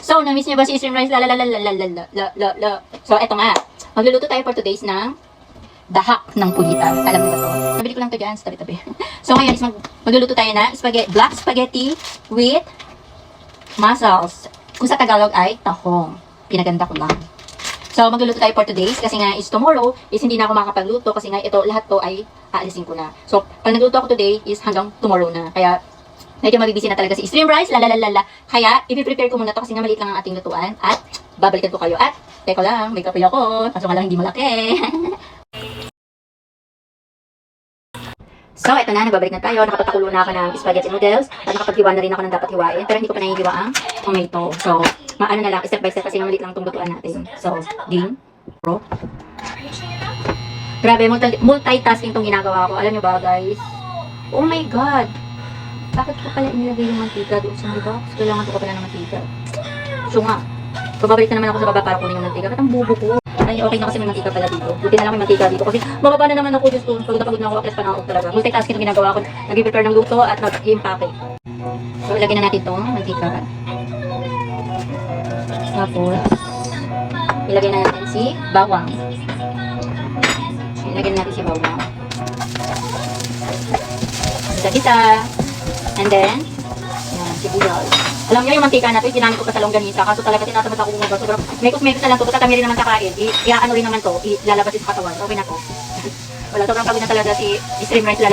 So, na-miss niyo ba si Stream Rice? So, eto nga. Magluluto tayo for today's ng dahak ng pulita. Alam niyo ba to? Nabili ko lang to dyan sa tabi-tabi. So, ngayon is magluluto tayo na black spaghetti with mussels. Kung sa Tagalog ay tahong. Pinaganda ko lang. So, magluluto tayo for today's kasi nga is tomorrow is hindi na ako makakapagluto kasi nga ito, lahat to ay aalisin ko na. So, pag nagluto ako today is hanggang tomorrow na. Kaya, medyo mabibisi na talaga si Stream Rice, Kaya, i-prepare ko muna to kasi nga maliit lang ang ating lutuan at babalikan ko kayo. At, teko lang, may kape ako. Kaso nga lang hindi malaki. So, eto na, nagbabalik na tayo. Nakapagpakulo na ako ng spaghetti noodles at nakapaghiwa na rin ako ng dapat hiwain. Pero hindi ko pa nahihiwa ang tomato. So, maano na lang, step by step kasi maliit lang itong lutuan natin. So, ding, bro. Grabe, multitasking itong ginagawa ko. Alam nyo ba, guys? Oh my God! Bakit ko pala inilagay yung mantika doon sa mga box? Kailangan ko pala ng mantika. So nga, babalik na naman ako sa baba para kunin yung mantika. Ba't ang bubo ko? Ay, okay na kasi may mantika pala dito. Buti na lang may mantika dito. Kasi mababa na naman ako just pagod na pagod na ako. Aklas pa na ako talaga. Multitasking itong ginagawa ko. Nag-prepare ng luto at nag-impake. So, ilagay na natin itong mantika. Tapos, ilagay na natin si bawang. Ilagay na natin si bawang. Isa-isa. And then, yan, sibuyas. Alam niyo yung mantika na ito, ginamit ko pa sa longganisa. Kaso talaga tinatamad ako bumaba. Sobrang mekos-mekos na lang ito. Tatami rin naman kakain. Iaano rin naman to. Ilalabas sa katawan. Okay na to. Wala, sobrang pagod na talaga si Stream Rice.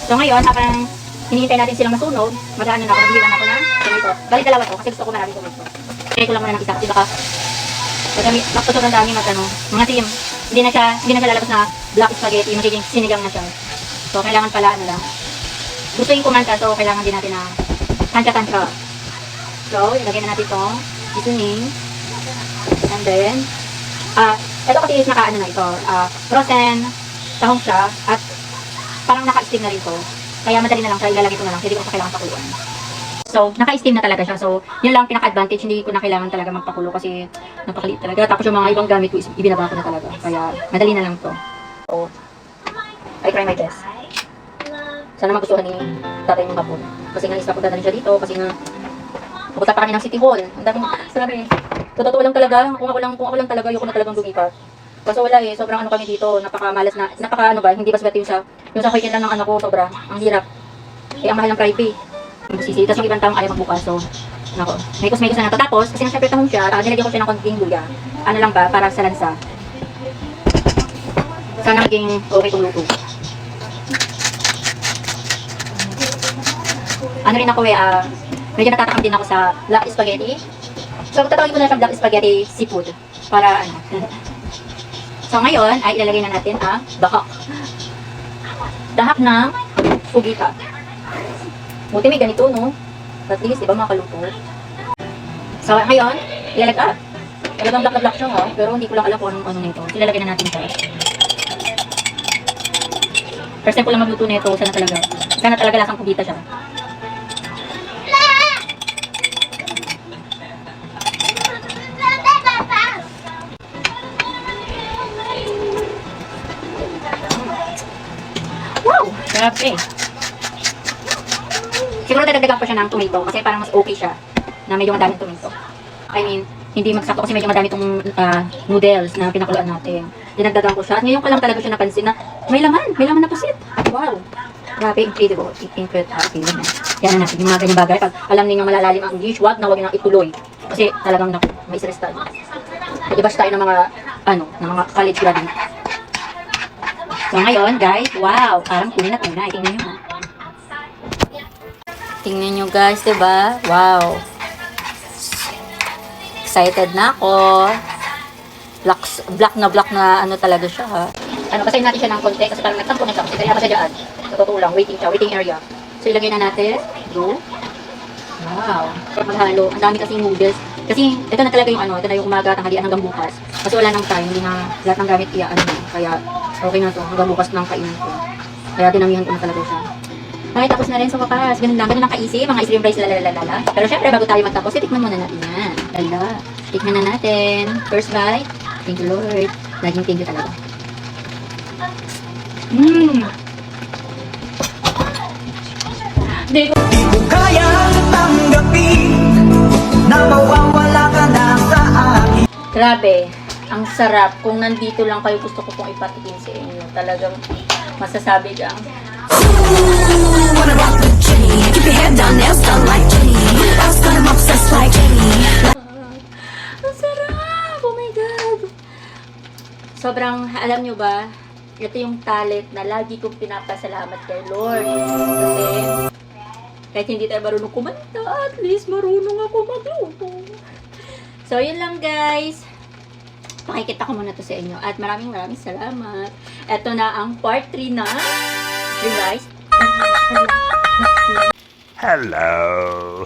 So ngayon, habang hinihintay natin silang masunog, mag-ano na ako. Naghihiwan ako ng tomato. Bali dalawa to kasi gusto ko maraming tomato. Kaya ko lang muna ng isa kasi baka sobrang dami mga team. Hindi na siya lalabas na black spaghetti. Magiging sinigang na siya. So kailangan pala ano lang. Gusto yung kumanta, so kailangan din natin na tansya-tansya. So, ilagay na natin itong seasoning. And then, ito kasi is naka-ano na ito, frozen, tahong siya, at parang naka-steam na rin ito. Kaya madali na lang siya, ilalagay ko na lang, hindi ko pa kailangan pakuluan. So, naka-steam na talaga siya. So, yun lang pinaka-advantage, hindi ko na kailangan talaga magpakulo kasi napakaliit talaga. Tapos yung mga ibang gamit ko, ibinaba ko na talaga. Kaya, madali na lang to. So, I try my best. Sana magustuhan ni tatay ng hapon. Kasi nga isa punta na rin siya dito. Kasi nga pupunta pa kami ng City Hall. Ang daming sabi. Totoo lang talaga. Kung ako lang talaga, ayoko na talagang lumipat. Kaso wala eh. Sobrang ano kami dito. Napakamalas na. Ano ba? Hindi basbati yung sa hoy lang ng ano ko. Sobra. Ang hirap. Kaya ang mahal ng private. Ang busisi. Tapos yung ibang taong ayaw magbukas. So, nako. May na nato. Tapos, kasi nga syempre tahong siya. Nilagyan ko siya ng konting luya. Ano lang ba? Para sa lansa. Sana maging okay kung luto. Ano rin ako medyo natatakam din ako sa black spaghetti. So, tatawagin ko na siyang black spaghetti seafood. Para ano. So, ngayon ay ilalagay na natin ang dahak. Dahak ng pugita. Buti may ganito, no? At least, diba makaluto? So, ngayon, ilalagay. Talagang black na black siya, ha? Pero hindi ko lang alam kung anong ano nito. Ilalagay na natin siya. First time ko lang magluto nito. Sana talaga lasang pugita siya. Grabe. Siguro dadagdagan pa siya ng tomato kasi parang mas okay siya na medyo madaming tomato. I mean, hindi magsakto kasi medyo madami itong noodles na pinakuluan natin. Dinagdagan ko siya. At ngayon ko lang talaga siya napansin na may laman na pusit. Wow. Grabe, incredible. Incredible. Yan na natin yung mga ganyang bagay. Pag alam ninyo malalalim ang dish, wag na ituloy. Kasi talagang may stress tayo. Ibash tayo ng mga college graduate. So ngayon guys, wow, parang tunay na tunay. Tingnan nyo. Tingnan nyo guys, diba? Wow. Excited na ako. Black na ano talaga siya ha. Pasayin natin siya ng konti kasi parang nagtampo na siya. Kasi kaya pa siya dyan. Sa totoo lang, waiting area. So ilagay na natin. Go. Wow. Maghalo. Ang dami kasing noodles. Kasi ito na talaga yung ito na yung umaga, tanghalian hanggang bukas. Kasi wala nang time, hindi na lahat ng gamit kaya okay na to, hanggang bukas lang kainan ko. Kaya dinamihan ko na talaga siya. Ay, tapos na rin sa wakas. Ganun lang, ganun ang kaisi, mga Stream Rice Pero syempre, bago tayo magtapos, tikman muna natin yan. Tikman na natin. First bite. Thank you Lord. Laging thank you talaga. ng gabi na mawawala ka na sa akin. Grabe, ang sarap. Kung nandito lang kayo, gusto ko pong ipatikin sa inyo. Talagang masasabi lang. Wanna rock with Jenny? Keep your head down, nails done like Jenny. Boss got him obsessed like Jenny. Ang sarap! Oh my God! Sobrang, alam nyo ba, ito yung talent na lagi kong pinapasalamat kay Lord. Kasi, kahit hindi tayo marunong kumanta, at least marunong ako magluto. So, yun lang guys. Pakikita ko muna to sa inyo. At maraming salamat. Ito na ang part 3 na String Rice. Hello.